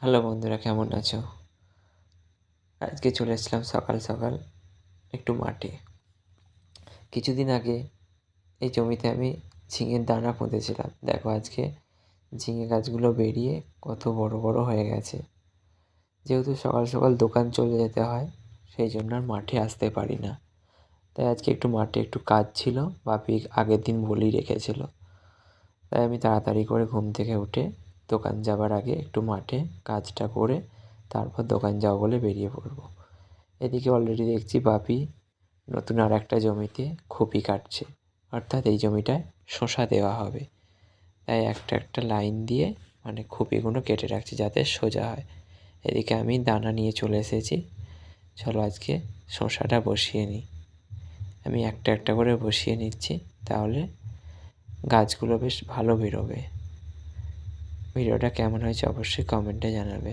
Hello বন্ধুরা, কেমন আছো? আজকে চলে এসেছিলাম সকাল সকাল একটু মাঠে। কিছুদিন আগে এই জমিতে আমি ঝিঙের দানা পুঁতেছিলাম। দেখো আজকে ঝিঙে গাছগুলো বেরিয়ে কত বড় বড় হয়ে গেছে। যেহেতু সকাল সকাল দোকান চলে যেতে হয়, সেই জন্য আর মাঠে আসতে পারি না। তাই আজকে একটু মাঠে একটু কাজ ছিল, বাপি আগের দিন বলেই রেখেছিল। তাই আমি তাড়াতাড়ি করে ঘুম থেকে উঠে দোকান যাবার আগে একটু মাঠে কাজটা করে তারপর দোকান যাবো বলে বেরিয়ে পড়বো। এদিকে অলরেডি দেখছি বাপি নতুন আর একটা জমিতে খুপি কাটছে, অর্থাৎ এই জমিটায় শসা দেওয়া হবে। তাই একটা একটা লাইন দিয়ে খুপিগুলো কেটে রাখছি যাতে সোজা হয়। এদিকে আমি দানা নিয়ে চলে এসেছি। চলো আজকে শসাটা বসিয়ে নিই। আমি একটা একটা করে বসিয়ে নিচ্ছি, তাহলে গাছগুলো বেশ ভালো বেরোবে। ভিডিওটা কেমন হয়েছে অবশ্যই কমেন্টে জানাবে।